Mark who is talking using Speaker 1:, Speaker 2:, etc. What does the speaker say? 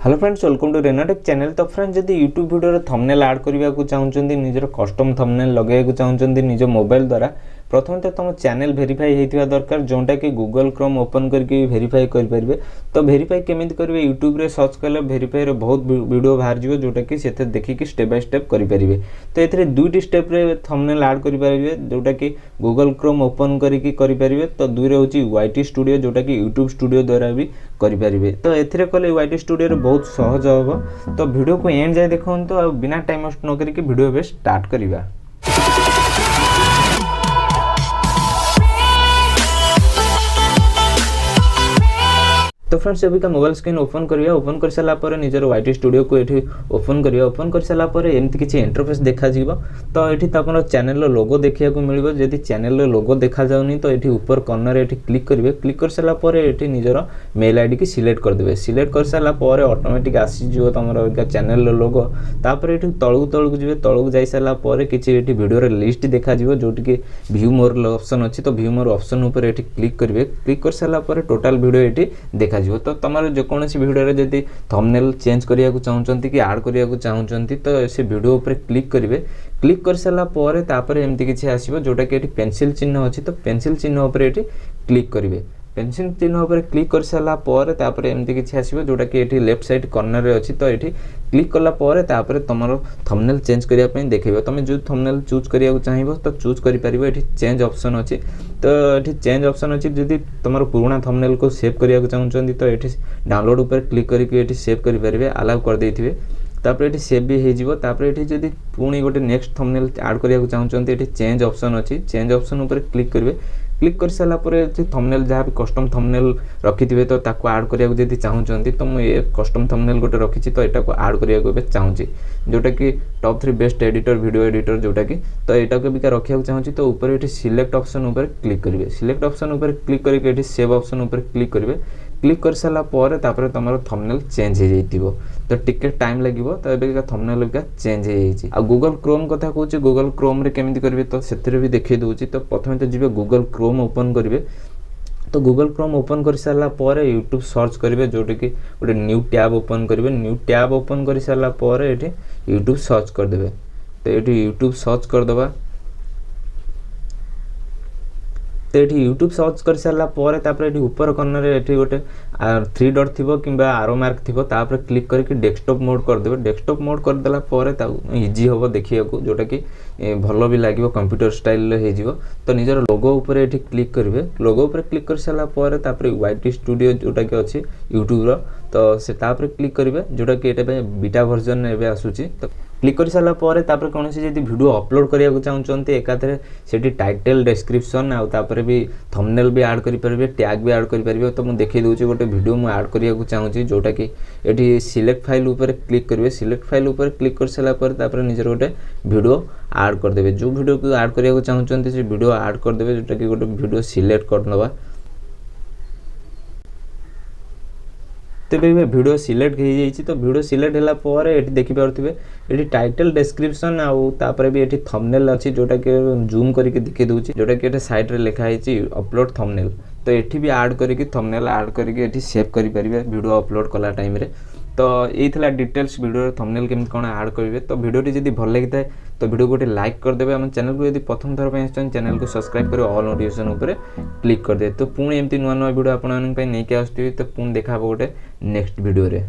Speaker 1: Hello friends, welcome to Renatech channel. तो friends, जब YouTube video thumbnail add करने को चाहते निजर कस्टम थंबनेल लगे चाहते निज मोबाइल द्वारा प्रथम तो तुम चैनल वेरीफाई होता दरकार, जोटा कि गूगल क्रोम ओपन करके वेरीफाई करेंगे। तो वेरीफाई केमी करेंगे, यूट्यूब रे सर्च कले वेरीफाई रे बहुत वीडियो बाहर जाए जोटा कि से देखिए स्टेप बाय स्टेप करेंगे। तो ये दुईटी स्टेप रे थंबनेल ऐड करेंगे जोटा कि गूगल क्रोम ओपन करेंगे। तो दुई हूँ YT स्टूडियो जोटा कि यूट्यूब स्टूडियो द्वारा भी करेंगे। तो ये कले YT स्टूडियो बहुत सहज हम। तो वीडियो को एंड जाए देखो, तो बिना टाइम वेस्ट न करके वीडियो भी स्टार्ट करवा। तो फ्रेंड्स, अभी का मोबाइल स्क्रीन ओपन करिए। ओपन कर सारा पर निजर YT स्टूडियो को ये ओपन करिए। ओपन कर सारा पर एमती किसी इंटरफेस देखा जीव। तो ये आप चैनल लोगो देखा मिले। जदि चैनल लोगो देखा जाऊनी तो ये ऊपर कॉर्नर ये क्लिक करेंगे। क्लिक कर सारा पर ये निजर मेल आईडी की सिलेक्ट करदे। सिलेक्ट कर सारा पर ऑटोमेटिक आसीज तुम चैनल लोगो। तापर ये तलू जी, तलू जा सारा पर किसी वीडियो लिस्ट देखा जोटि कि व्यू मोर ऑप्शन अच्छी। तो व्यू मोर ऑप्शन उपर ये क्लिक करेंगे। क्लिक कर सारा पर टोटाल वीडियो ये देखा। तो तुम जेकोसी वीडियो जब थंबनेल चेंज करने को चाहते कि ऐड करने को चाहते तो से वीडियो उपर क्लिक करेंगे। क्लिक कर सारा पर एमती किसी आसो जोटा कि पेंसिल चिन्ह अच्छी। तो पेंसिल चिन्ह उपर ये क्लिक करेंगे। पेंसिल चिन्ह उपर क्लिक कर सारा पर एमती किसी आसो जोटा कि ये लेफ्ट साइड कॉर्नर अच्छी। तो ये क्लिक कला तुम थंबनेल चेंज करने देखेगा। तुम जो थंबनेल चूज करने चाहिए तो चूज कर चेंज ऑप्शन अच्छी। तो ये चेंज ऑप्शन अच्छी। जब तुम पुराना थंबनेल को सेव करने को चाहते तो ये डाउनलोड उपर क्लिक करके सेव करेंगे। अलाउ कर देथिबे। तापर ये सेव भी हो। ये जब पुणी गोटे नेक्स्ट थंबनेल ऐड करने को चाहते ये चेंज ऑप्शन अच्छी। चेंज ऑप्शन उपर क्लिक करेंगे। क्लिक कर सारा थंबनेल जहाँ भी कस्टम थंबनेल रखिथे तो ताको ऐड करने को चाहते तो मुझे कस्टम थंबनेल गोटे रखी। तो यहाँ को ऐड करने को चाहूँगी जोटा कि top 3 best editor video editor जोटा कि। तो यहाँ को भी रखा चाहूँगी। तो ऊपर ये सिलेक्ट ऑप्शन उपर क्लिक करेंगे। सिलेक्ट ऑप्शन उपर क्लिक करके सेव ऑप्शन उपर क्लिक करेंगे। क्लिक कर सारा पर तुम थंबनेल चेंज हो जाइथिबो। तो टिके टाइम लगिबो। तो ये थंबनेल भी चेंज हो जाइछि। आ गूगल क्रोम कथा कहूँ, गूगल क्रोम रे केमिति करेंगे तो से भी देखिए दूसरी। तो प्रथम तो जी गूगल क्रोम ओपन करेंगे। तो गूगल क्रोम ओपन कर सारा पर यूट्यूब सर्च करेंगे जोटा कि गोटे न्यू टैब ओपन करेंगे। न्यू टैब ओपन कर सारा पर ये यूट्यूब सर्च करदे। तो ये यूट्यूब सर्च करदे। तो ये यूट्यूब सर्च कर सारा पर ऊपर कॉर्नर ये गोटे 3 डॉट थी कि आरो मार्क थी। तापर क्लिक करके डेस्कटॉप मोड करदे। डेस्कटॉप मोड करदेला इजी हम देखिए जोटा कि भल भी लगे कंप्यूटर स्टाइल हो। तो निजर लोगो उपर ये क्लिक करेंगे। लोगो उपर क्लिक कर सारा पर YT स्टूडियो जोटा कि अच्छी यूट्यूब तो से क्लिक करेंगे जोटा कि ये बीटा वर्जन एवं आसूची। तो क्लिक कर सारा पर कौन सी वीडियो अपलोड करने को चाहते एकाथरे से टाइटल डिस्क्रिप्शन आउे भी थंबनेल भी ऐड करेंगे, टैग भी ऐड करेंगे। तो मुझे देखिए दूसरी गोटे वीडियो मुझे ऐड करने को चाहूँगी जोटा कि ये सिलेक्ट फाइल उपर क्लिक करेंगे। सिलेक्ट फाइल उपर क्लिक कर सारा पर निजर गोटे वीडियो ऐड करदे। जो वीडियो को ऐड करने को चाहते से वीडियो ऐड करदे जोटा कि गोटे वीडियो सिलेक्ट करनवा। तो वीडियो सिलेक्ट हो जाइए। तो वीडियो सिलेक्ट है ये देखिपे ये टाइटल डिस्क्रिप्शन आउे भी ये थंबनेल अच्छी जोटा कि जूम करके देखिए दूसरी जोटा कि ये साइड रे लिखा है अपलोड थंबनेल। तो ये भी ऐड करके थंबनेल ऐड करके सेव करेंगे वीडियो अपलोड कला टाइम रे। तो ये डिटेल्स वीडियो थंबनेल केमती कौन ऐड करेंगे। तो वीडियोटी जब भल लगी था तो वीडियो गोटे लाइक करदे। आम चैनल को यदि प्रथम थर पर चैनल को सब्सक्राइब कर ऑल नोटिफिकेशन उपर क्लिक करदे। तो पुणी एमती नुआ नुआ वीडियो आपको नहीं आसती। तो पुणी देखा गोटे नेक्स्ट वीडियो रे।